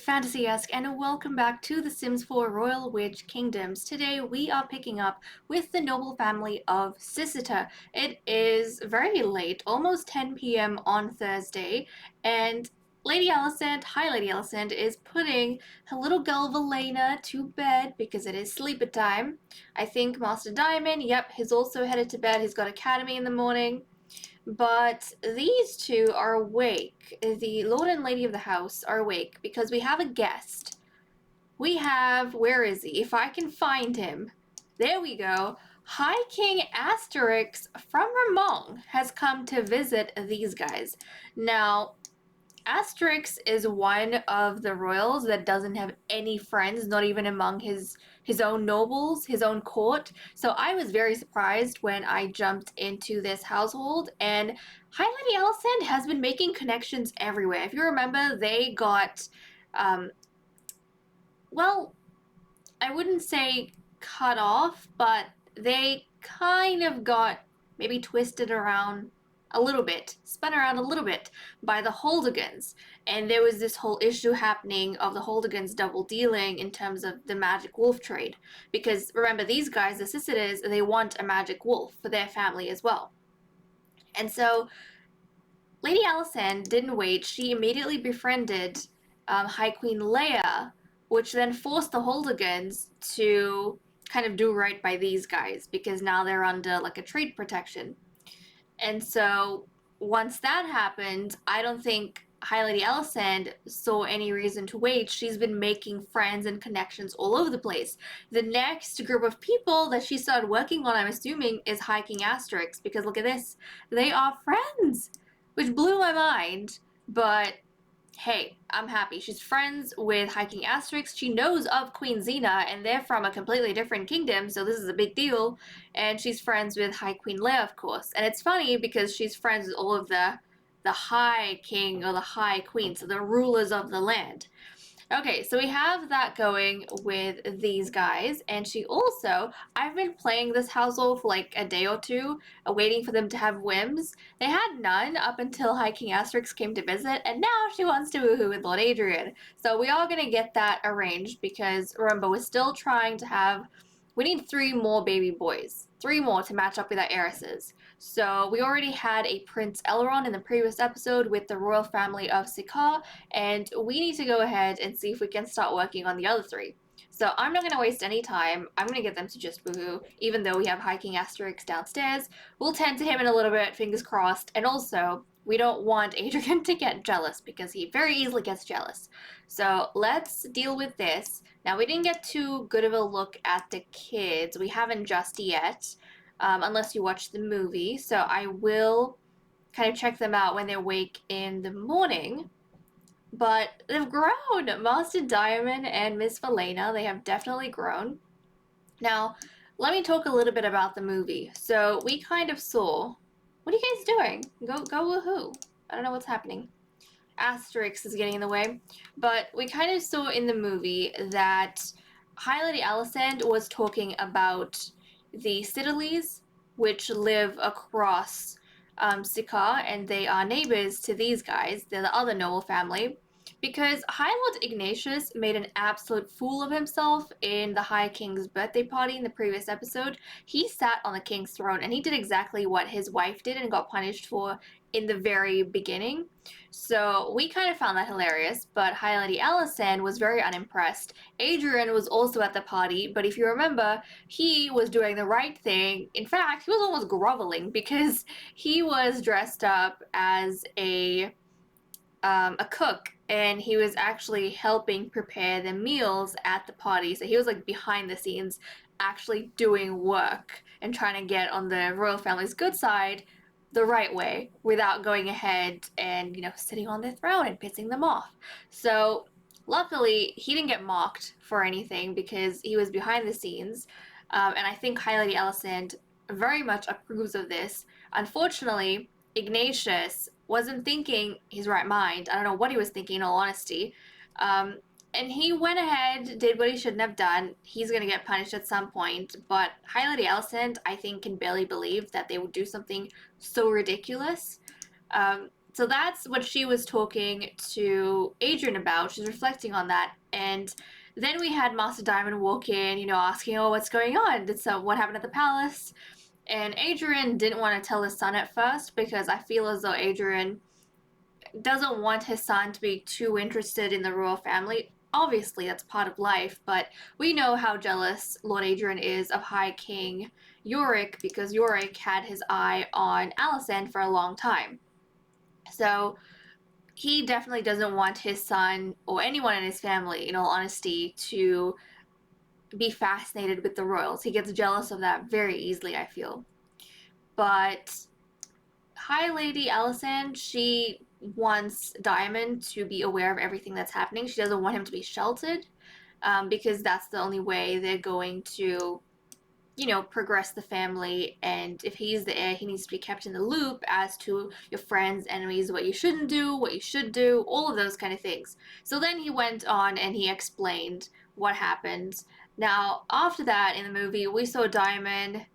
Fantasy-esque, and welcome back to The Sims 4 Royal Witch Kingdoms. Today we are picking up with the noble family of SneezeChiku. It is very late, almost 10 p.m. on Thursday, and Lady Alicent, hi Lady Alicent, is putting her little girl Valaena to bed because it is sleeper time. I think Master Diamon, yep, he's also headed to bed. He's got academy in the morning. But these two are awake. The Lord and Lady of the house are awake because we have a guest. We have, where is he? If I can find him. There we go. High King Asterix from Ramong has come to visit these guys. Now, Asterix is one of the royals that doesn't have any friends, not even among his own nobles, his own court. So I was very surprised when I jumped into this household, and High Lady Alicent has been making connections everywhere. If you remember, they got, well, I wouldn't say cut off, but they kind of got maybe twisted around a little bit, spun around a little bit by the Holdigans. And there was this whole issue happening of the Holdigans double dealing in terms of the magic wolf trade. Because remember, these guys, the Sisters, they want a magic wolf for their family as well. And so Lady Alicent didn't wait. She immediately befriended High Queen Leia, which then forced the Holdigans to kind of do right by these guys because now they're under like a trade protection. And so once that happened, I don't think High Lady Alicent saw any reason to wait. She's been making friends and connections all over the place. The next group of people that she started working on, I'm assuming, is High King Asterix, because look at this. They are friends, which blew my mind, but hey, I'm happy. She's friends with High King Asterix. She knows of Queen Xena, and they're from a completely different kingdom, so this is a big deal. And she's friends with High Queen Leia, of course. And it's funny because she's friends with all of the High King or the High Queen, so the rulers of the land. Okay, so we have that going with these guys, and she also, I've been playing this household for like a day or two, waiting for them to have whims. They had none up until High King Asterix came to visit, and now she wants to woohoo with Lord Adrian. So we are going to get that arranged because, remember, we're still trying to have, we need 3 more baby boys. 3 more to match up with our heiresses. So we already had a Prince Elrond in the previous episode with the royal family of SneezeChiku, and we need to go ahead and see if we can start working on the other 3. So I'm not going to waste any time. I'm going to get them to just woohoo, even though we have High King Asterix downstairs. We'll tend to him in a little bit, fingers crossed, and also we don't want Adrian to get jealous because he very easily gets jealous. So let's deal with this. Now, we didn't get too good of a look at the kids. We haven't just yet, unless you watch the movie. So I will kind of check them out when they're awake in the morning. But they've grown. Master Diamon and Miss Valaena, they have definitely grown. Now, let me talk a little bit about the movie. So we kind of saw... What are you guys doing? Go woohoo. I don't know what's happening. Asterix is getting in the way. But we kind of saw in the movie that High Lady Alicent was talking about the Citadelies, which live across SneezeChiku, and they are neighbors to these guys. They're the other noble family. Because High Lord Ignatius made an absolute fool of himself in the High King's birthday party in the previous episode. He sat on the king's throne, and he did exactly what his wife did and got punished for in the very beginning. So we kind of found that hilarious, but High Lady Allison was very unimpressed. Adrian was also at the party, but if you remember, he was doing the right thing. In fact, he was almost groveling because he was dressed up as a cook, and he was actually helping prepare the meals at the party. So he was like behind the scenes, actually doing work and trying to get on the royal family's good side the right way without going ahead and, you know, sitting on their throne and pissing them off. So luckily, he didn't get mocked for anything because he was behind the scenes. And I think High Lady Alicent very much approves of this. Unfortunately, Ignatius wasn't thinking his right mind. I don't know what he was thinking, in all honesty. Um, and he went ahead, did what he shouldn't have done. He's gonna get punished at some point. But High Lady Alicent, I think, can barely believe that they would do something so ridiculous. So that's what she was talking to Adrian about. She's reflecting on that. And then we had Master Diamond walk in, you know, asking, oh, what's going on? What happened at the palace? And Adrian didn't want to tell his son at first because I feel as though Adrian doesn't want his son to be too interested in the royal family. Obviously, that's part of life, but we know how jealous Lord Adrian is of High King Yorick because Yorick had his eye on Alicent for a long time. So he definitely doesn't want his son or anyone in his family, in all honesty, to be fascinated with the royals. He gets jealous of that very easily, I feel. But High Lady Alicent, she wants Diamond to be aware of everything that's happening. She doesn't want him to be sheltered, because that's the only way they're going to, you know, progress the family. And if he's the heir, he needs to be kept in the loop as to your friends, enemies, what you shouldn't do, what you should do, all of those kind of things. So then he went on and he explained what happened. Now, after that, in the movie, we saw Diamond,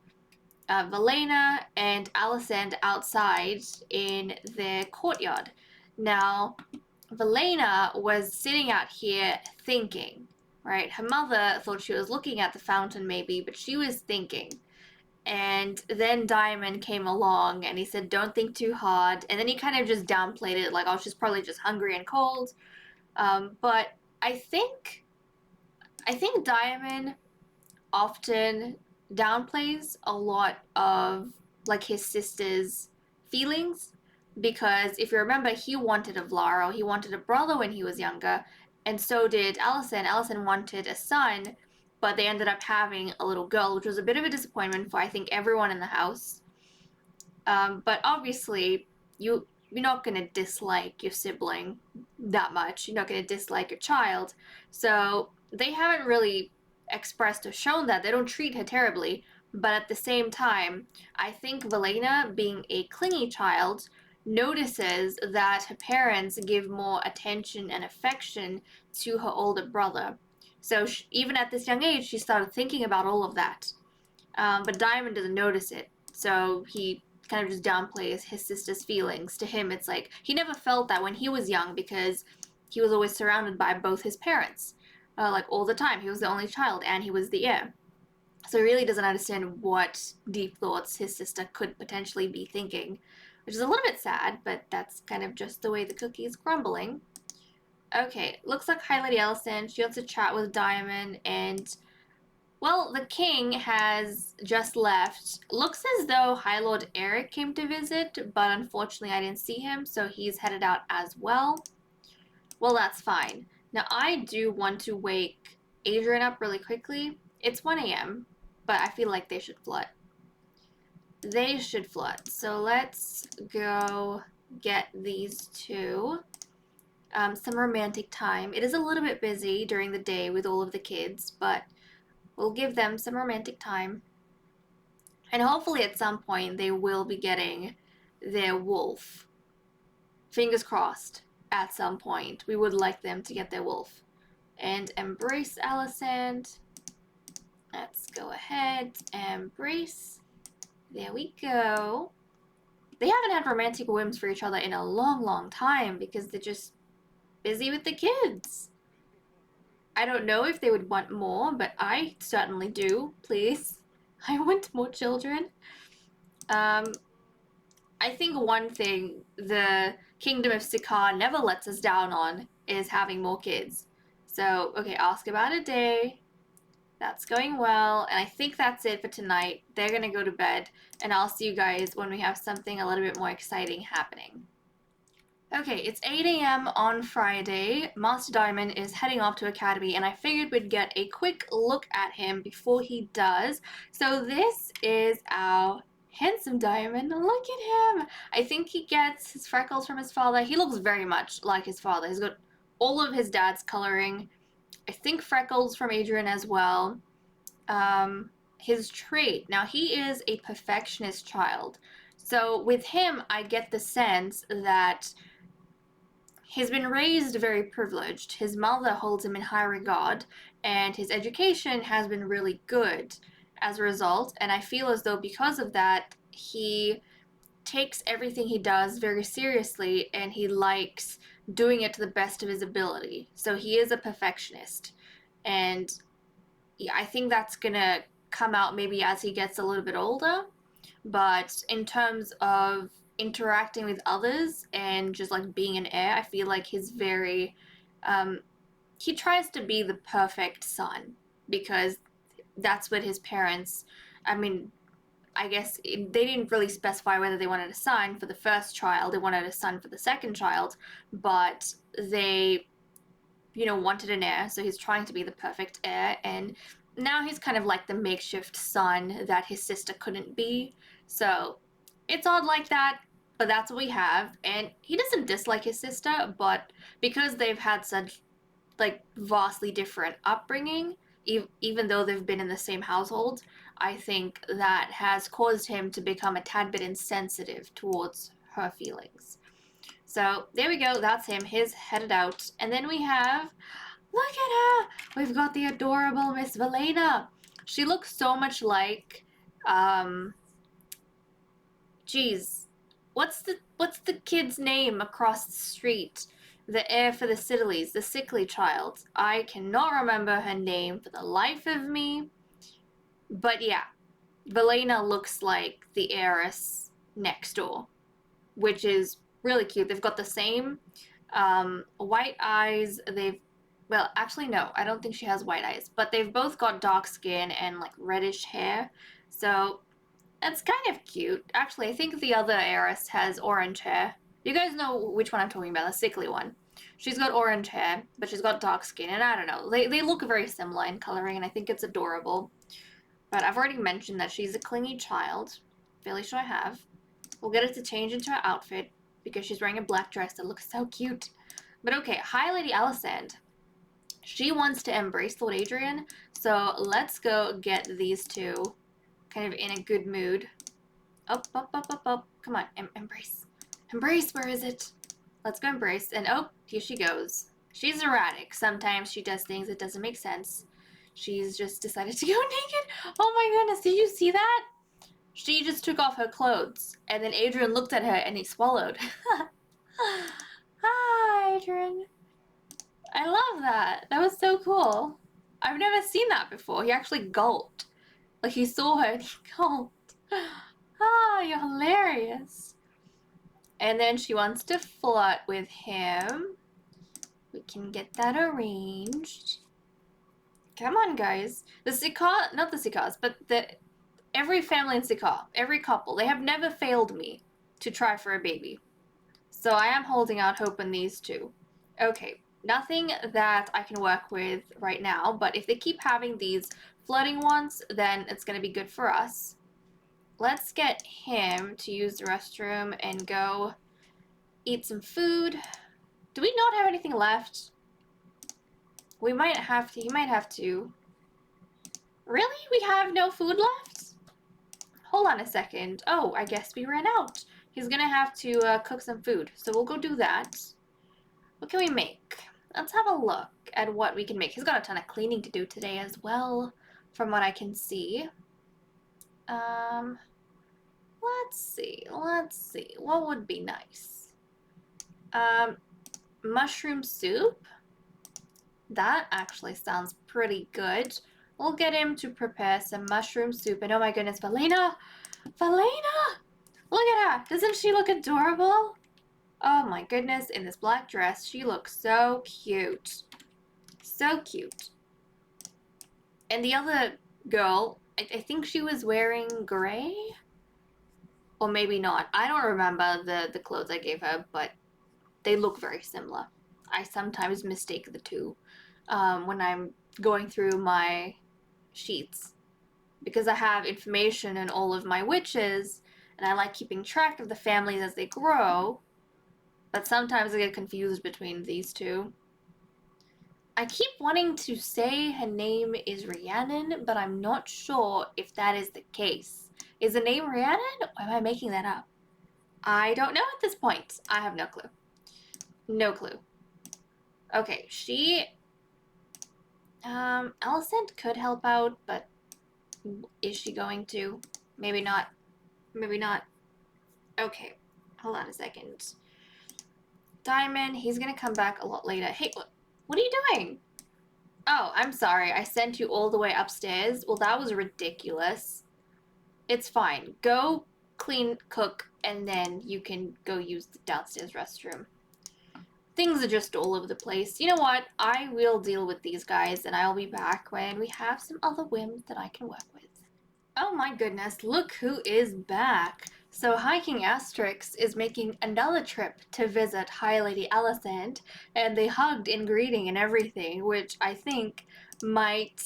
Valaena, and Alicent outside in their courtyard. Now, Valaena was sitting out here thinking, right? Her mother thought she was looking at the fountain maybe, but she was thinking. And then Diamond came along and he said, don't think too hard. And then he kind of just downplayed it, like, oh, she's probably just hungry and cold. But I think Diamond often downplays a lot of like his sister's feelings, because if you remember, he wanted a Vlaro, he wanted a brother when he was younger, and so did Alicent. Alicent wanted a son, but they ended up having a little girl, which was a bit of a disappointment for I think everyone in the house. But obviously, you're not gonna dislike your sibling that much. You're not gonna dislike your child. So they haven't really expressed or shown that. They don't treat her terribly. But at the same time, I think Valaena, being a clingy child, notices that her parents give more attention and affection to her older brother. So even at this young age, she started thinking about all of that. But Diamond doesn't notice it. So he kind of just downplays his sister's feelings. To him, it's like he never felt that when he was young because he was always surrounded by both his parents, like all the time. He was the only child and he was the heir. So he really doesn't understand what deep thoughts his sister could potentially be thinking, which is a little bit sad, but that's kind of just the way the cookie is crumbling. Okay, looks like High Lady Alicent, she wants to chat with Diamond, and well, the king has just left. Looks as though High Lord Eric came to visit, but unfortunately I didn't see him, so he's headed out as well. Well, that's fine. Now, I do want to wake Adrian up really quickly. It's 1 a.m., but I feel like they should flood. They should flood. So let's go get these two some romantic time. It is a little bit busy during the day with all of the kids, but we'll give them some romantic time. And hopefully at some point they will be getting their wolf. Fingers crossed, at some point. We would like them to get their wolf. And embrace Alicent. Let's go ahead. Embrace. There we go. They haven't had romantic whims for each other in a long, long time because they're just busy with the kids. I don't know if they would want more, but I certainly do. Please. I want more children. I think one thing the Kingdom of Sikaar never lets us down on is having more kids. So, okay, ask about a day. That's going well, and I think that's it for tonight. They're gonna go to bed, and I'll see you guys when we have something a little bit more exciting happening. Okay, it's 8 a.m. on Friday. Master Diamond is heading off to Academy, and I figured we'd get a quick look at him before he does. So this is our handsome Diamond. Look at him! I think he gets his freckles from his father. He looks very much like his father. He's got all of his dad's coloring. I think freckles from Adrian as well. His trait. Now, he is a perfectionist child. So with him, I get the sense that he's been raised very privileged. His mother holds him in high regard, and his education has been really good as a result. And I feel as though because of that, he takes everything he does very seriously, and he likes doing it to the best of his ability. So he is a perfectionist. And yeah, I think that's gonna come out maybe as he gets a little bit older. But in terms of interacting with others and just like being an heir, I feel like he's very he tries to be the perfect son because that's what his parents, I mean, I guess they didn't really specify whether they wanted a son for the first child, they wanted a son for the second child, but they, wanted an heir, so he's trying to be the perfect heir, and now he's kind of like the makeshift son that his sister couldn't be. So it's odd like that, but that's what we have. And he doesn't dislike his sister, but because they've had such like vastly different upbringing, even though they've been in the same household, I think that has caused him to become a tad bit insensitive towards her feelings. So there we go, that's him. He's headed out. And then we have, look at her! We've got the adorable Miss Valaena. She looks so much like, geez, what's the kid's name across the street? The heir for the Siddelys, the sickly child. I cannot remember her name for the life of me. But yeah, Valaena looks like the heiress next door, which is really cute. They've got the same white eyes. Well, actually, no, I don't think she has white eyes, but they've both got dark skin and like reddish hair. So that's kind of cute. Actually, I think the other heiress has orange hair. You guys know which one I'm talking about, the sickly one. She's got orange hair, but she's got dark skin, and I don't know. They look very similar in coloring, and I think it's adorable. But I've already mentioned that she's a clingy child. Fairly sure I have. We'll get her to change into her outfit because she's wearing a black dress that looks so cute. But okay, Hi Lady Alicent. She wants to embrace Lord Adrian, so let's go get these two kind of in a good mood. Up, up, up, up, up. Come on, embrace. Embrace, where is it? Let's go embrace. And oh, here she goes. She's erratic. Sometimes she does things that doesn't make sense. She's just decided to go naked. Oh my goodness, did you see that? She just took off her clothes, and then Adrian looked at her and he swallowed. Hi, Adrian. I love that. That was so cool. I've never seen that before. He actually gulped. Like he saw her and he gulped. Ah, you're hilarious. And then she wants to flirt with him. We can get that arranged. Come on, guys. The Sikaar, not the Sikaars, but every family in Sikaar, every couple, they have never failed me to try for a baby. So I am holding out hope in these two. Okay, nothing that I can work with right now, but if they keep having these flooding ones, then it's going to be good for us. Let's get him to use the restroom and go eat some food. Do we not have anything left? We might have to, he might have to. Really? We have no food left? Hold on a second. Oh, I guess we ran out. He's gonna have to cook some food, so we'll go do that. What can we make? Let's have a look at what we can make. He's got a ton of cleaning to do today as well, from what I can see. Let's see. What would be nice? Mushroom soup? That actually sounds pretty good. We'll get him to prepare some mushroom soup. And oh my goodness, Valaena! Valaena! Look at her! Doesn't she look adorable? Oh my goodness, in this black dress, she looks so cute. So cute. And the other girl, I think she was wearing gray? Or maybe not. I don't remember the clothes I gave her, but they look very similar. I sometimes mistake the two when I'm going through my sheets. Because I have information in all of my witches, and I like keeping track of the families as they grow, but sometimes I get confused between these two. I keep wanting to say her name is Rhiannon, but I'm not sure if that is the case. Is the name Rhiannon, or am I making that up? I don't know at this point. I have no clue. No clue. Okay, she... Alicent could help out, but is she going to? Maybe not. Maybe not. Okay, hold on a second. Diamond, he's gonna come back a lot later. Hey, what are you doing? Oh, I'm sorry. I sent you all the way upstairs. Well, that was ridiculous. It's fine. Go clean, cook, and then you can go use the downstairs restroom. Things are just all over the place. You know what? I will deal with these guys, and I'll be back when we have some other whims that I can work with. Oh my goodness, look who is back! So High King Asterix is making another trip to visit High Lady Alicent, and they hugged in greeting and everything, which I think might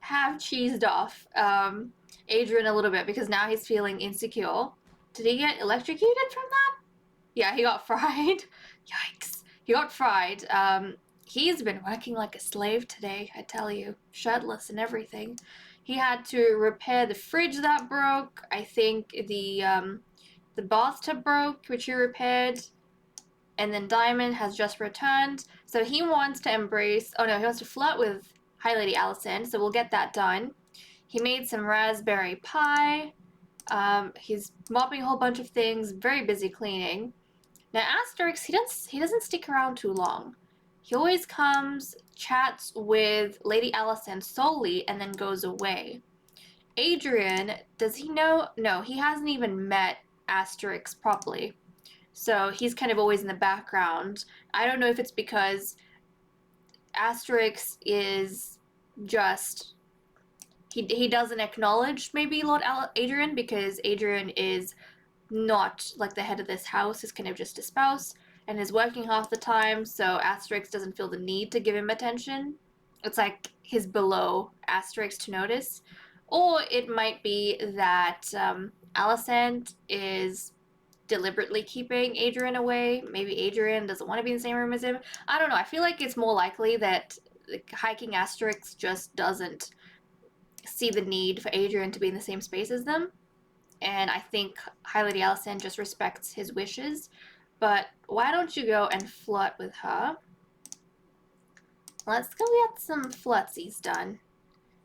have cheesed off Adrian a little bit, because now he's feeling insecure. Did he get electrocuted from that? Yeah, he got fried. Yikes. He got fried. He's been working like a slave today, I tell you. Shirtless and everything. He had to repair the fridge that broke. I think the bathtub broke, which he repaired. And then Diamond has just returned. So he wants to embrace... Oh no, he wants to flirt with High Lady Alicent, so we'll get that done. He made some raspberry pie. He's mopping a whole bunch of things. Very busy cleaning. Now Asterix, he doesn't stick around too long. He always comes, chats with Lady Alicent solely, and then goes away. Adrian, does he know? No, he hasn't even met Asterix properly. So he's kind of always in the background. I don't know if it's because Asterix is just... He doesn't acknowledge maybe Lord Adrian, because Adrian is not like the head of this house, is kind of just a spouse and is working half the time, so Asterix doesn't feel the need to give him attention. It's like he's below Asterix to notice. Or it might be that Alicent is deliberately keeping Adrian away. Maybe Adrian doesn't want to be in the same room as him. I don't know. I feel like it's more likely that High King Asterix just doesn't see the need for Adrian to be in the same space as them. And I think High Lady Alicent just respects his wishes. But why don't you go and flirt with her? Let's go get some flirtsies done.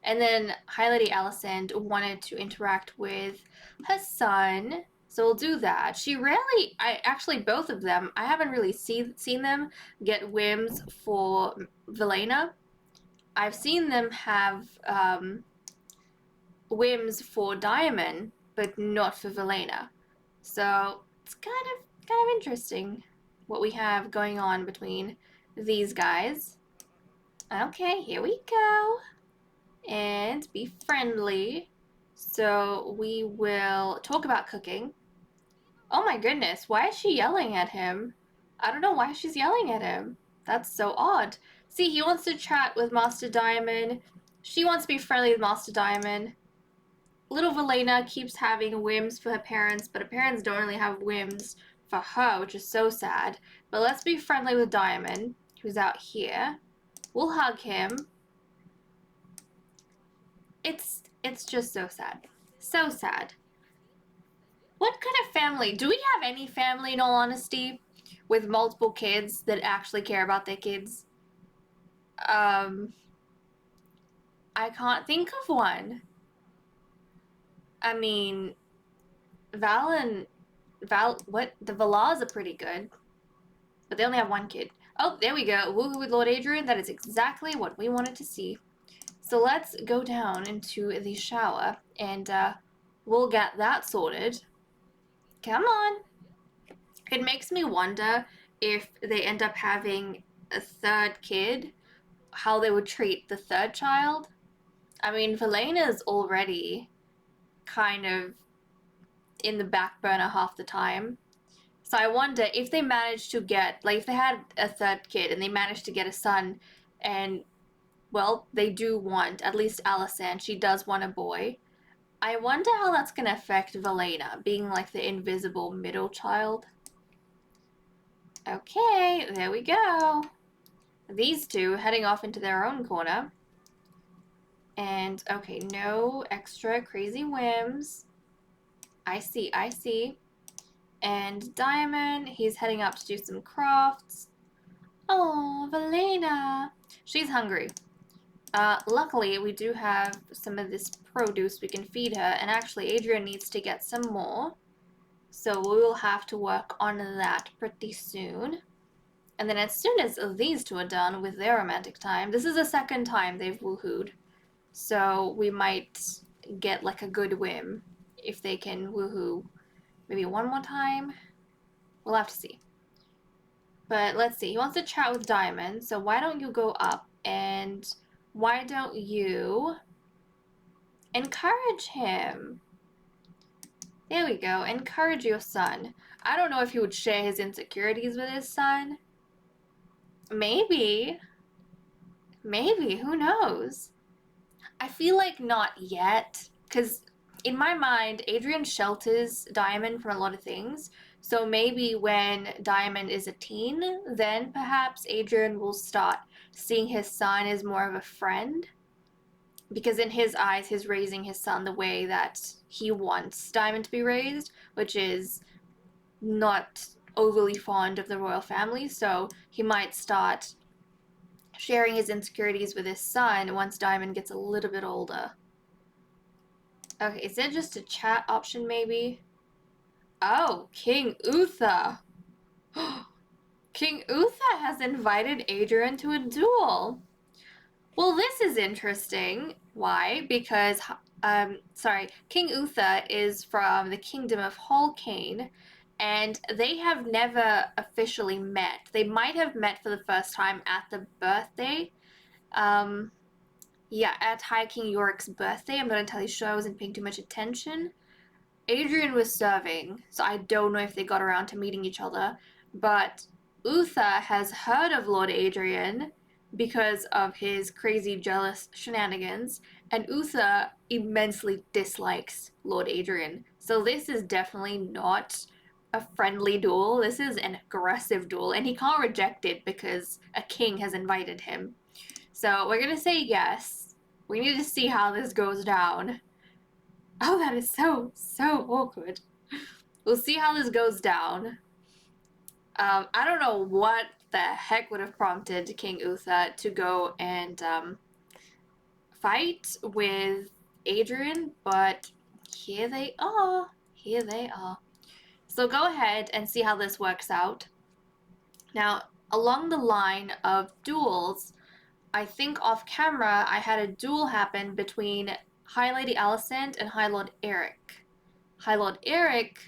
And then High Lady Alicent wanted to interact with her son, so we'll do that. She rarely, actually both of them, I haven't really seen them get whims for Valaena. I've seen them have whims for Diamon, but not for Valaena. So it's kind of interesting what we have going on between these guys. Okay, here we go. And be friendly. So we will talk about cooking. Oh my goodness, why is she yelling at him? I don't know why she's yelling at him. That's so odd. See, he wants to chat with Master Diamond. She wants to be friendly with Master Diamond. Little Valaena keeps having whims for her parents, but her parents don't really have whims for her, which is so sad. But let's be friendly with Diamond, who's out here. We'll hug him. It's just so sad. So sad. What kind of family? Do we have any family, in all honesty, with multiple kids that actually care about their kids? I can't think of one. I mean, the Valas are pretty good, but they only have one kid. Oh, there we go. Woohoo with Lord Adrian. That is exactly what we wanted to see. So let's go down into the shower, and we'll get that sorted. Come on. It makes me wonder if they end up having a third kid, how they would treat the third child. I mean, Valaena's already kind of in the back burner half the time. So I wonder if they managed to get, like, if they had a third kid and they managed to get a son, and, well, they do want, at least Allison, she does want a boy. I wonder how that's going to affect Valaena, being like the invisible middle child. Okay, there we go. These two heading off into their own corner. And, okay, no extra crazy whims. I see, I see. And Diamond, he's heading up to do some crafts. Oh, Valaena. She's hungry. Luckily, we do have some of this produce we can feed her, and actually Adrian needs to get some more. So we will have to work on that pretty soon. And then as soon as these two are done with their romantic time, this is the second time they've woohooed. So we might get like a good whim if they can woohoo maybe one more time. We'll have to see. But let's see. He wants to chat with Diamond, so why don't you go up and why don't you encourage him? There we go. Encourage your son. I don't know if he would share his insecurities with his son. Maybe. Maybe. Who knows? I feel like not yet, because in my mind, Adrian shelters Diamond from a lot of things. So maybe when Diamond is a teen, then perhaps Adrian will start seeing his son as more of a friend. Because in his eyes, he's raising his son the way that he wants Diamond to be raised, which is not overly fond of the royal family. So he might start sharing his insecurities with his son once Diamond gets a little bit older. Okay, is there just a chat option maybe? Oh, King Uther. King Uther has invited Adrian to a duel. Well, this is interesting. Why? Because, King Uther is from the kingdom of Holkane, and they have never officially met. They might have met for the first time at the birthday. Yeah, at High King Yorik's birthday. I'm not entirely sure. I wasn't paying too much attention. Adrian was serving, so I don't know if they got around to meeting each other, but Uther has heard of Lord Adrian because of his crazy jealous shenanigans, and Uther immensely dislikes Lord Adrian. So this is definitely not a friendly duel. This is an aggressive duel, and he can't reject it because a king has invited him. So we're gonna say yes. We need to see how this goes down. Oh, that is so awkward. We'll see how this goes down. I don't know what the heck would have prompted King Uther to go and fight with Adrian, but here they are. Here they are. So go ahead and see how this works out. Now, along the line of duels, I think off camera I had a duel happen between High Lady Alicent and High Lord Eric. High Lord Eric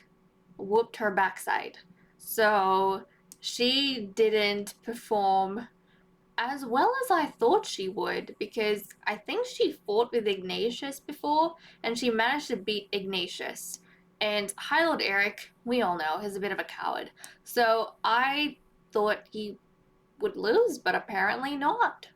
whooped her backside. So she didn't perform as well as I thought she would, because I think she fought with Ignatius before and she managed to beat Ignatius. And High Lord Eric, we all know, is a bit of a coward. So I thought he would lose, but apparently not.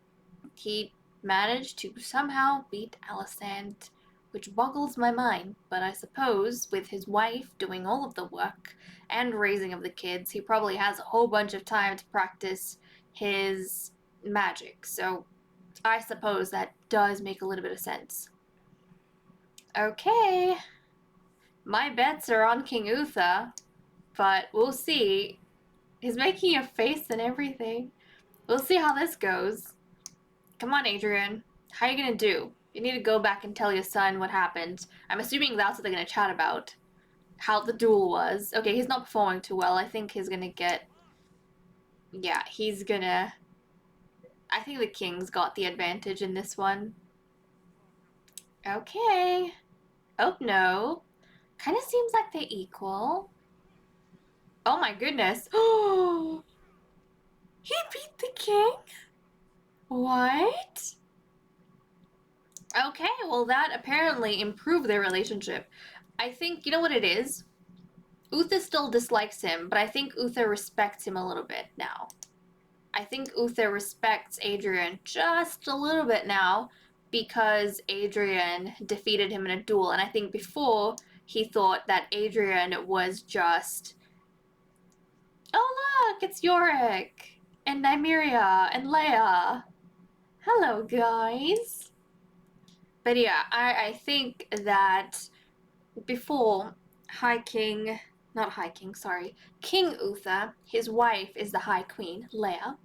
He managed to somehow beat Alicent, which boggles my mind, but I suppose with his wife doing all of the work and raising of the kids, he probably has a whole bunch of time to practice his magic, so I suppose that does make a little bit of sense. Okay, my bets are on King Uther, but we'll see. He's making a face and everything. We'll see how this goes. Come on, Adrian. How are you gonna do? You need to go back and tell your son what happened. I'm assuming that's what they're gonna chat about. How the duel was. Okay, he's not performing too well. I think he's gonna get... Yeah, he's gonna... I think the king's got the advantage in this one. Okay. Oh, no. Kind of seems like they're equal. Oh my goodness. Oh, he beat the king? What? Okay, well that apparently improved their relationship. I think, you know what it is? Uther still dislikes him, but I think Uther respects him a little bit now. I think Uther respects Adrian just a little bit now because Adrian defeated him in a duel. And I think before he thought that Adrian was just, oh look, it's Yorick and Nymeria and Leia. Hello, guys. But yeah, I think that before King Uther, his wife is the High Queen, Leia.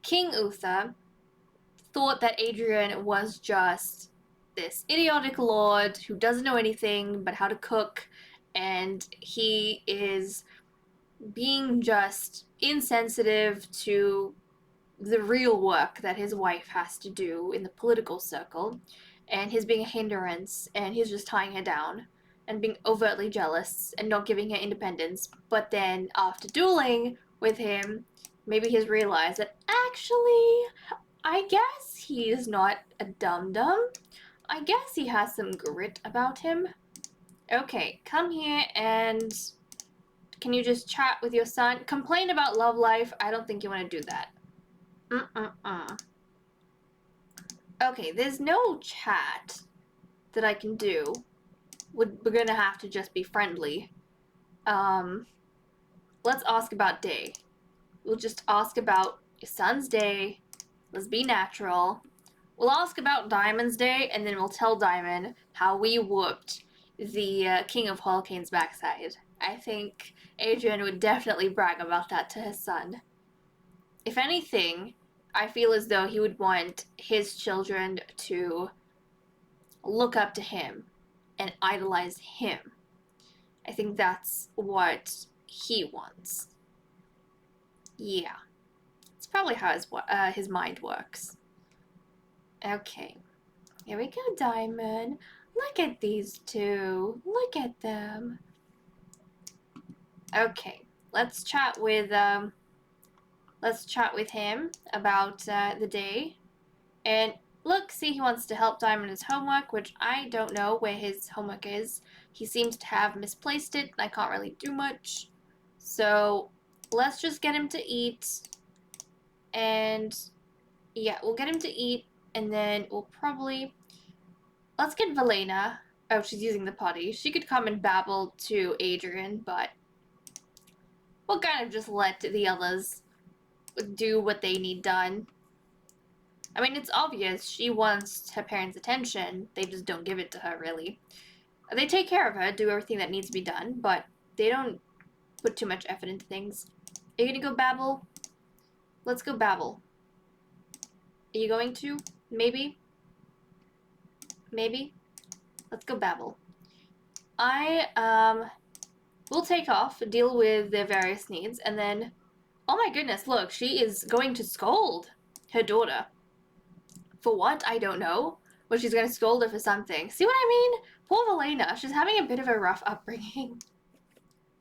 King Uther thought that Adrian was just this idiotic lord who doesn't know anything but how to cook, and he is being just insensitive to the real work that his wife has to do in the political circle, and he's being a hindrance, and he's just tying her down and being overtly jealous and not giving her independence. But then after dueling with him, maybe he's realized that actually, I guess he's not a dum-dum. I guess he has some grit about him. Okay, come here and can you just chat with your son? Complain about love life. I don't think you want to do that. Okay, there's no chat that I can do. We're gonna have to just be friendly. Let's ask about day. We'll just ask about your son's day. Let's be natural. We'll ask about Diamond's day, and then we'll tell Diamond how we whooped the King of Hurricane's backside. I think Adrian would definitely brag about that to his son. If anything, I feel as though he would want his children to look up to him and idolize him. I think that's what he wants. Yeah. It's probably how his mind works. Okay. Here we go, Diamond. Look at these two. Look at them. Okay. Let's chat with him about the day. And look, see, he wants to help Diamond his homework, which I don't know where his homework is. He seems to have misplaced it, and I can't really do much. So let's just get him to eat. And yeah, we'll get him to eat, and then we'll probably... Let's get Valaena. Oh, she's using the potty. She could come and babble to Adrian, but we'll kind of just let the others do what they need done. I mean, it's obvious she wants her parents' attention. They just don't give it to her, really. They take care of her, do everything that needs to be done, but they don't put too much effort into things. Are you gonna go babble? Let's go babble. Are you going to? Maybe? Maybe? Let's go babble. We'll take off, deal with their various needs, and then... Oh my goodness, look, she is going to scold her daughter. For what? I don't know. But she's gonna scold her for something. See what I mean? Poor Valaena. She's having a bit of a rough upbringing.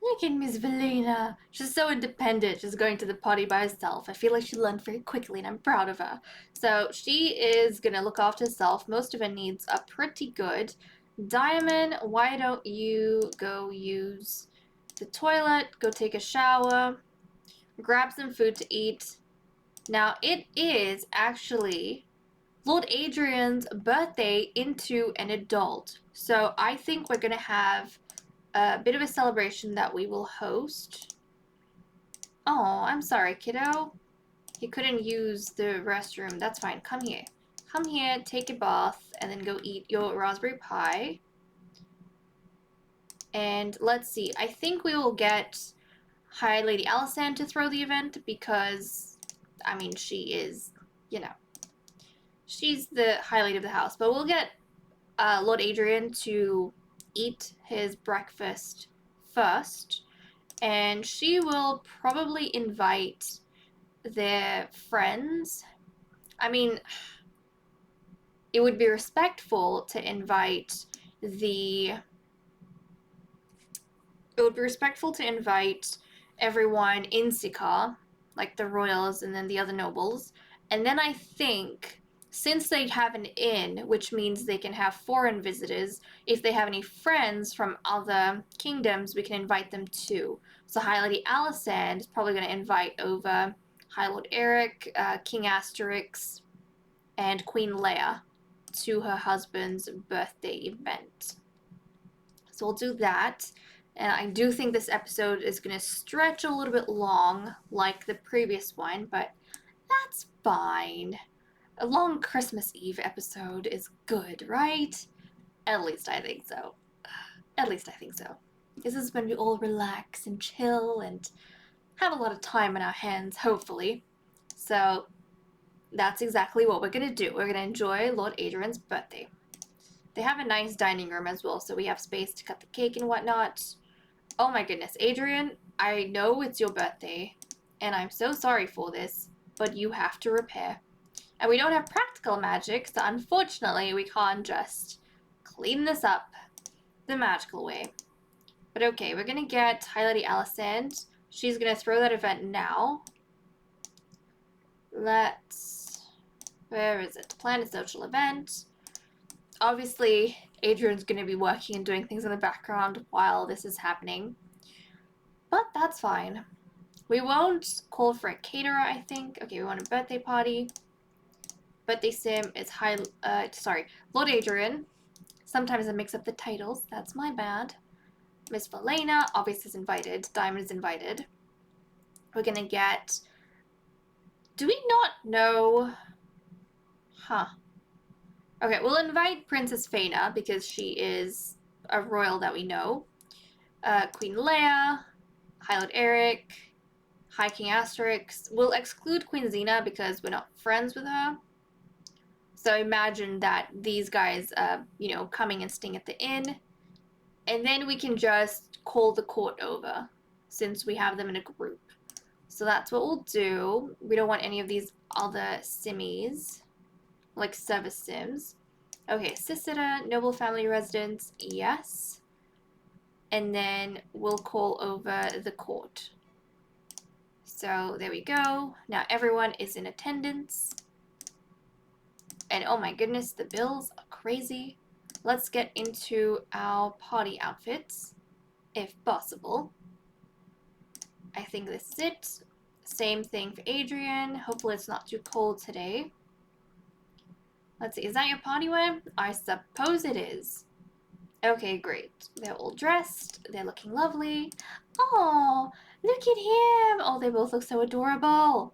Look at Miss Valaena. She's so independent. She's going to the potty by herself. I feel like she learned very quickly, and I'm proud of her. So she is gonna look after herself. Most of her needs are pretty good. Diamond, why don't you go use the toilet, go take a shower, grab some food to eat. Now, it is actually Lord Adrian's birthday into an adult. So I think we're going to have a bit of a celebration that we will host. Oh, I'm sorry, kiddo. You couldn't use the restroom. That's fine. Come here. Come here, take a bath, and then go eat your raspberry pie. And let's see. I think we will get High Lady Alysanne to throw the event because, I mean, she is, you know, she's the High Lady of the house. But we'll get Lord Adrian to eat his breakfast first, and she will probably invite their friends. I mean, it would be respectful to invite everyone in Sika, like the royals and then the other nobles. And then I think, since they have an inn, which means they can have foreign visitors, if they have any friends from other kingdoms, we can invite them too. So High Lady Alicent is probably going to invite over High Lord Eric, King Asterix, and Queen Leia to her husband's birthday event. So we'll do that. And I do think this episode is going to stretch a little bit long, like the previous one, but that's fine. A long Christmas Eve episode is good, right? At least I think so. At least I think so. This is when we all relax and chill and have a lot of time on our hands, hopefully. So that's exactly what we're going to do. We're going to enjoy Lord Adrian's birthday. They have a nice dining room as well, so we have space to cut the cake and whatnot. Oh my goodness, Adrian, I know it's your birthday, and I'm so sorry for this, but you have to repair. And we don't have practical magic, so unfortunately we can't just clean this up the magical way. But okay, we're gonna get High Lady Alicent. She's gonna throw that event now. Where is it? Plan a social event. Obviously, Adrian's gonna be working and doing things in the background while this is happening. But that's fine. We won't call for a caterer, I think. Okay, we want a birthday party. Birthday sim is Lord Adrian. Sometimes I mix up the titles. That's my bad. Miss Valaena, obviously, is invited. Diamon is invited. We're gonna get... Do we not know... Huh. Okay, we'll invite Princess Faina because she is a royal that we know. Queen Leia, High Lord Eric, High King Asterix. We'll exclude Queen Xena because we're not friends with her. So imagine that these guys, coming and staying at the inn. And then we can just call the court over since we have them in a group. So that's what we'll do. We don't want any of these other simmies, like service sims. Okay, Sisita, noble family residence, yes. And then we'll call over the court. So there we go. Now everyone is in attendance. And oh my goodness, the bills are crazy. Let's get into our party outfits, if possible. I think this is it. Same thing for Adrian. Hopefully it's not too cold today. Let's see, is that your party wear? I suppose it is. Okay, great. They're all dressed. They're looking lovely. Oh, look at him. Oh, they both look so adorable.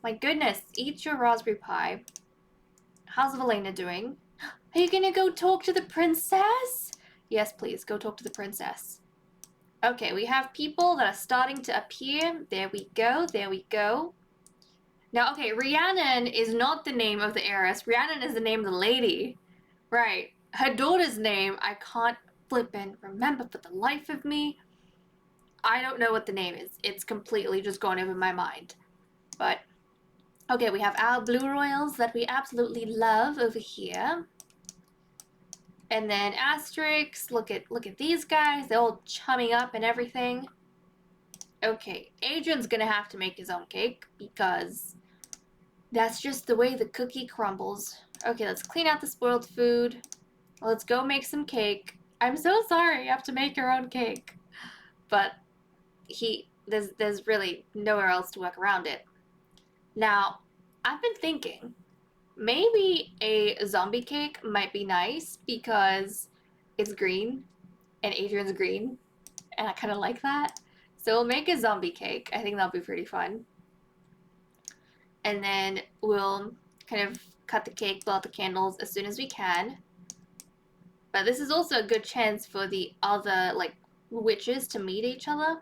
My goodness, eat your raspberry pie. How's Valaena doing? Are you gonna go talk to the princess? Yes, please, go talk to the princess. Okay, we have people that are starting to appear. There we go, there we go. Now, okay, Rhiannon is not the name of the heiress. Rhiannon is the name of the lady. Right. Her daughter's name, I can't flip and remember for the life of me. I don't know what the name is. It's completely just gone over my mind. But, okay, we have our blue royals that we absolutely love over here. And then Asterix, look at these guys. They're all chumming up and everything. Okay, Adrian's gonna have to make his own cake because that's just the way the cookie crumbles. Okay, let's clean out the spoiled food. Let's go make some cake. I'm so sorry you have to make your own cake. But there's really nowhere else to work around it. Now, I've been thinking, maybe a zombie cake might be nice because it's green and Adrian's green and I kind of like that. So we'll make a zombie cake. I think that'll be pretty fun. And then we'll kind of cut the cake, blow out the candles as soon as we can. But this is also a good chance for the other, witches to meet each other.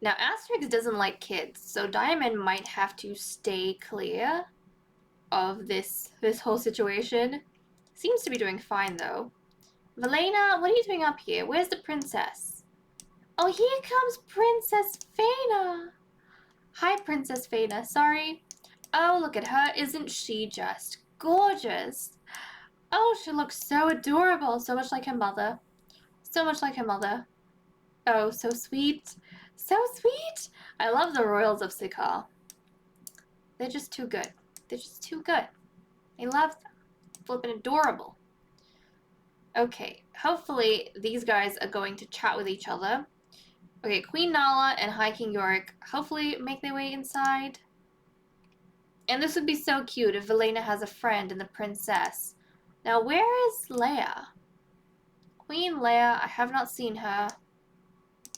Now, Asterix doesn't like kids, so Diamond might have to stay clear of this whole situation. Seems to be doing fine, though. Valaena, what are you doing up here? Where's the princess? Oh, here comes Princess Faina. Hi, Princess Faina. Sorry. Oh, look at her. Isn't she just gorgeous? Oh, she looks so adorable. So much like her mother. So much like her mother. Oh, so sweet. So sweet! I love the royals of Sikar. They're just too good. They're just too good. I love them. Flippin' adorable. Okay, hopefully these guys are going to chat with each other. Okay, Queen Nala and High King Yorick hopefully make their way inside. And this would be so cute if Valaena has a friend in the princess. Now, where is Leia? Queen Leia, I have not seen her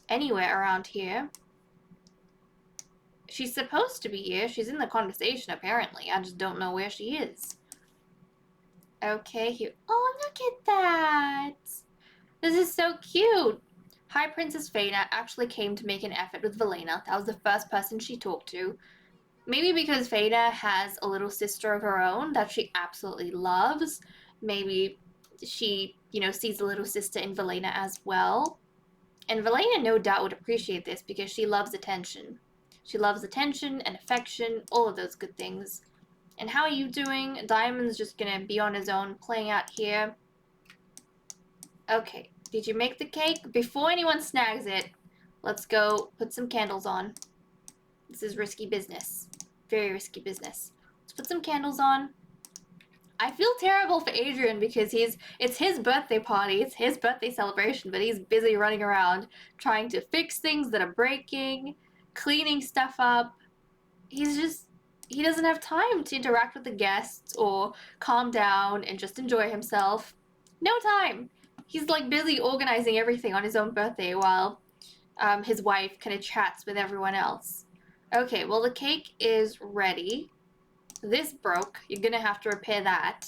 anywhere around here. She's supposed to be here. She's in the conversation, apparently. I just don't know where she is. Okay, here. Oh, look at that! This is so cute! High Princess Valaena actually came to make an effort with Valaena. That was the first person she talked to. Maybe because Valaena has a little sister of her own that she absolutely loves. Maybe she, sees a little sister in Valaena as well. And Valaena no doubt would appreciate this because she loves attention. She loves attention and affection, all of those good things. And how are you doing? Diamond's just gonna be on his own playing out here. Okay, did you make the cake? Before anyone snags it, let's go put some candles on. This is risky business. Very risky business. Let's put some candles on. I feel terrible for Adrian because it's his birthday party, it's his birthday celebration, but he's busy running around trying to fix things that are breaking, cleaning stuff up. He doesn't have time to interact with the guests or calm down and just enjoy himself. No time. He's like busy organizing everything on his own birthday while his wife kind of chats with everyone else. Okay, well the cake is ready. This broke. You're gonna have to repair that.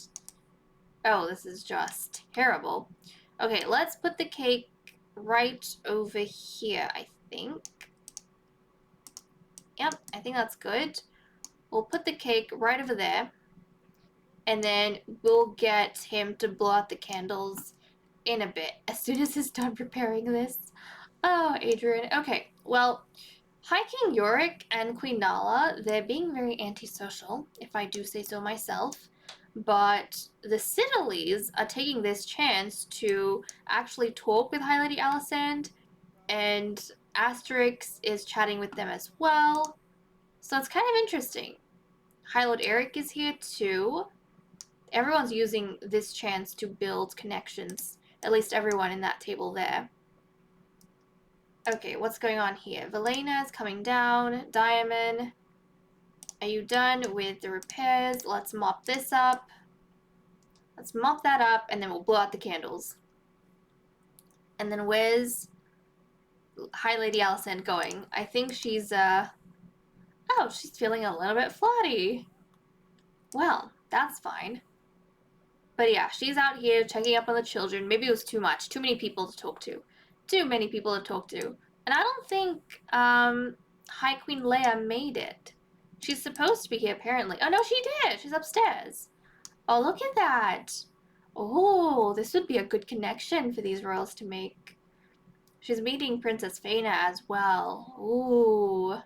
Oh, this is just terrible. Okay, let's put the cake right over here, I think. Yep, I think that's good. We'll put the cake right over there. And then we'll get him to blow out the candles in a bit, as soon as he's done preparing this. Oh, Adrian. Okay, well, High King Yorick and Queen Nala, they're being very antisocial, if I do say so myself. But the Sidaleys are taking this chance to actually talk with High Lady Alicent, and Asterix is chatting with them as well. So it's kind of interesting. High Lord Eric is here too. Everyone's using this chance to build connections. At least everyone in that table there. Okay, what's going on here? Valaena is coming down. Diamon, are you done with the repairs? Let's mop this up. Let's mop that up, and then we'll blow out the candles. And then where's High Lady Alicent going? I think she's, oh, she's feeling a little bit flirty. Well, that's fine. But yeah, she's out here checking up on the children. Maybe it was too much. Too many people to talk to. Too many people to talk to. And I don't think High Queen Leia made it. She's supposed to be here, apparently. Oh, no, she did. She's upstairs. Oh, look at that. Oh, this would be a good connection for these royals to make. She's meeting Princess Valaena as well. Ooh.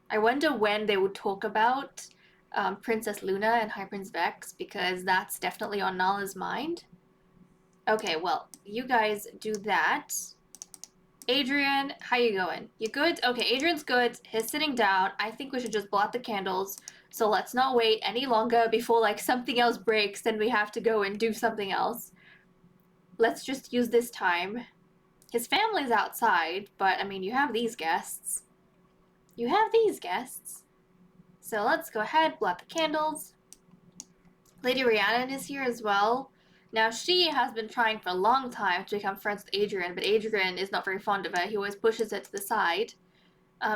I wonder when they would talk about Princess Luna and High Prince Vex, because that's definitely on Nala's mind. Okay, well, you guys do that. Adrian, how you going? You good? Okay, Adrian's good. He's sitting down. I think we should just blow out the candles. So let's not wait any longer before like something else breaks and we have to go and do something else. Let's just use this time. His family's outside, but I mean, you have these guests. You have these guests. So let's go ahead, blow out the candles. Lady Rhiannon is here as well. Now, she has been trying for a long time to become friends with Adrian, but Adrian is not very fond of her. He always pushes her to the side.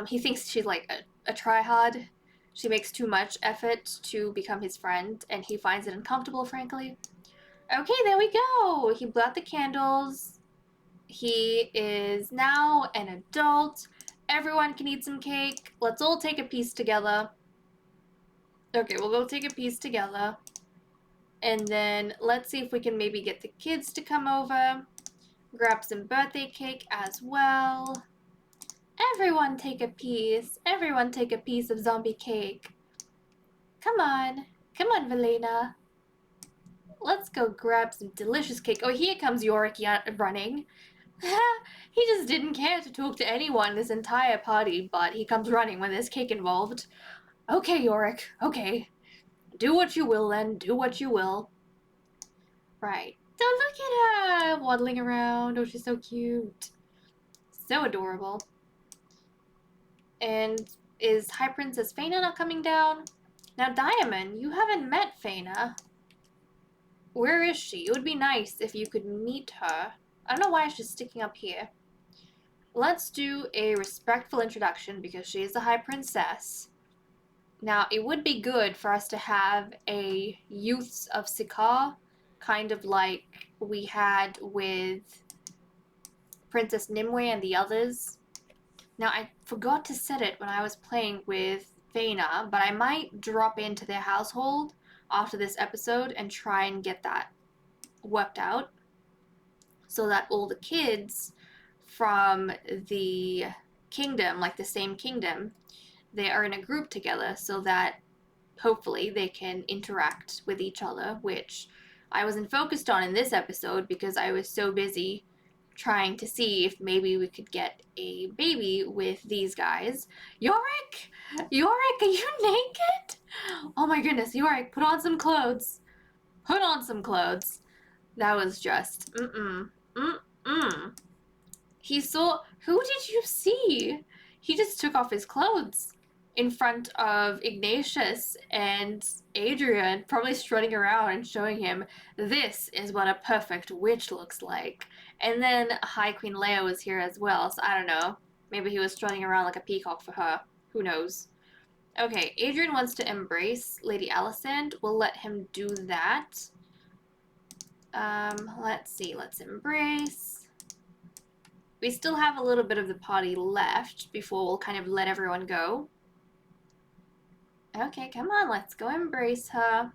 He thinks she's like a tryhard. She makes too much effort to become his friend, and he finds it uncomfortable, frankly. Okay, there we go. He blew out the candles. He is now an adult. Everyone can eat some cake. Let's all take a piece together. Okay, we'll go take a piece together. And then let's see if we can maybe get the kids to come over. Grab some birthday cake as well. Everyone take a piece. Everyone take a piece of zombie cake. Come on. Come on, Valaena. Let's go grab some delicious cake. Oh, here comes Yorick running. He just didn't care to talk to anyone this entire party, but he comes running when there's cake involved. Okay, Yorick, okay. Do what you will then, do what you will. Right. So look at her waddling around. Oh, she's so cute. So adorable. And is High Princess Faina not coming down? Now, Diamond, you haven't met Faina. Where is she? It would be nice if you could meet her. I don't know why she's sticking up here. Let's do a respectful introduction because she is the High Princess. Now, it would be good for us to have a Youths of Sikaar, kind of like we had with Princess Nimue and the others. Now, I forgot to set it when I was playing with Faina, but I might drop into their household after this episode and try and get that worked out so that all the kids from the kingdom, like the same kingdom, they are in a group together so that hopefully they can interact with each other, which I wasn't focused on in this episode because I was so busy trying to see if maybe we could get a baby with these guys. Yorick! Yorick, are you naked? Oh my goodness, Yorick, put on some clothes. Put on some clothes. That was just, He saw, who did you see? He just took off his clothes in front of Ignatius and Adrian, probably strutting around and showing him, this is what a perfect witch looks like. And then High Queen Leia was here as well, so I don't know. Maybe he was strutting around like a peacock for her. Who knows? Okay, Adrian wants to embrace Lady Alicent. We'll let him do that. Let's see, let's embrace. We still have a little bit of the party left before we'll kind of let everyone go. Okay, come on, let's go embrace her.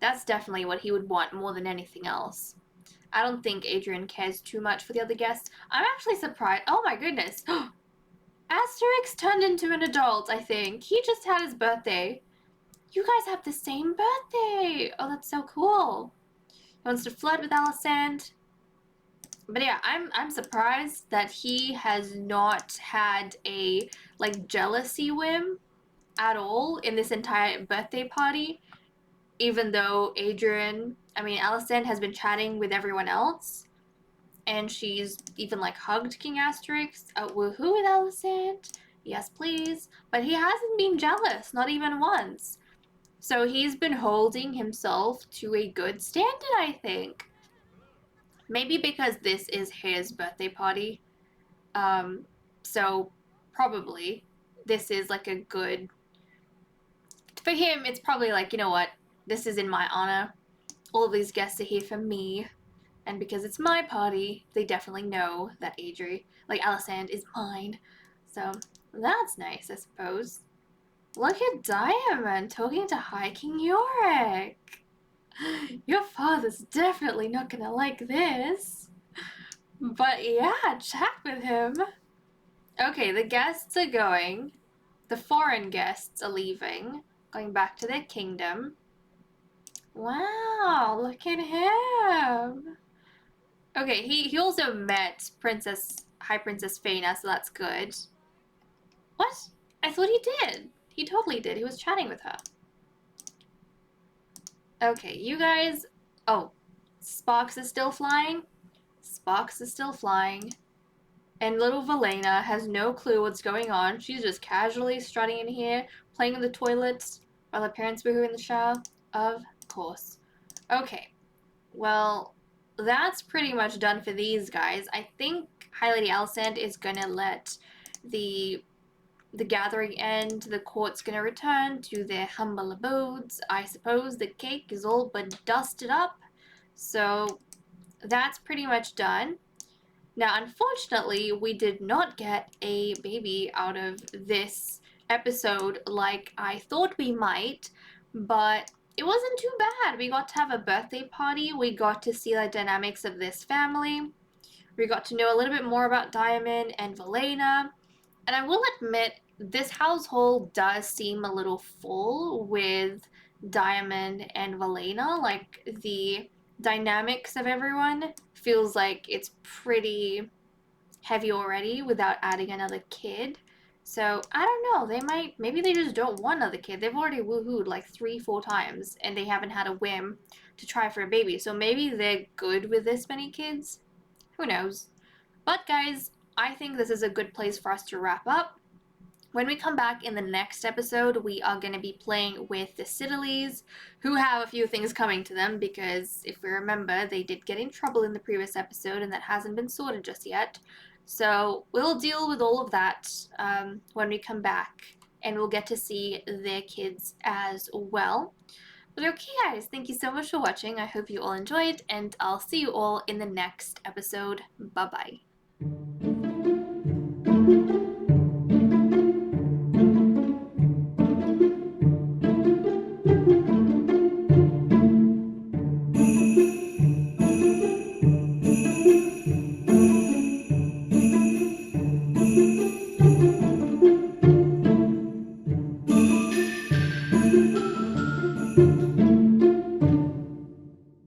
That's definitely what he would want more than anything else. I don't think Adrian cares too much for the other guests. I'm actually surprised. Oh my goodness. Asterix turned into an adult, I think. He just had his birthday. You guys have the same birthday. Oh, that's so cool. He wants to flirt with Alicent. But yeah, I'm surprised that he has not had a like jealousy whim at all in this entire birthday party, even though Alicent has been chatting with everyone else, and she's even like hugged King Asterix. Woohoo with Alicent, yes please. But he hasn't been jealous, not even once. So he's been holding himself to a good standard, I think. Maybe because this is his birthday party. So probably this is like a good, for him, it's probably like, you know what, this is in my honor. All of these guests are here for me, and because it's my party, they definitely know that Alicent is mine. So that's nice, I suppose. Look at Diamond talking to High King Yorick. Your father's definitely not gonna like this. But yeah, chat with him. Okay, the guests are going. The foreign guests are leaving, going back to their kingdom. Wow, look at him. Okay, he also met High Princess Faina, so that's good. What? I thought he did. He totally did. He was chatting with her. Okay, you guys... Oh, Sparks is still flying? Sparks is still flying. And little Valaena has no clue what's going on. She's just casually strutting in here, playing in the toilets, while her parents woohoo in the shower. Of course. Okay, well, that's pretty much done for these guys. I think High Lady Alicent is gonna let the gathering end. The court's gonna return to their humble abodes. I suppose the cake is all but dusted up, so that's pretty much done. Now, unfortunately, we did not get a baby out of this episode like I thought we might, but it wasn't too bad. We got to have a birthday party. We got to see the dynamics of this family. We got to know a little bit more about Diamon and Valaena. And I will admit, this household does seem a little full with Diamond and Valaena. Like, the dynamics of everyone feels like it's pretty heavy already without adding another kid. So I don't know. Maybe they just don't want another kid. They've already woohooed like 3-4 times and they haven't had a whim to try for a baby. So maybe they're good with this many kids. Who knows? But guys, I think this is a good place for us to wrap up. When we come back in the next episode, we are going to be playing with the Citadelies, who have a few things coming to them because, if we remember, they did get in trouble in the previous episode and that hasn't been sorted just yet. So we'll deal with all of that when we come back, and we'll get to see their kids as well. But okay, guys, thank you so much for watching. I hope you all enjoyed, and I'll see you all in the next episode. Bye-bye.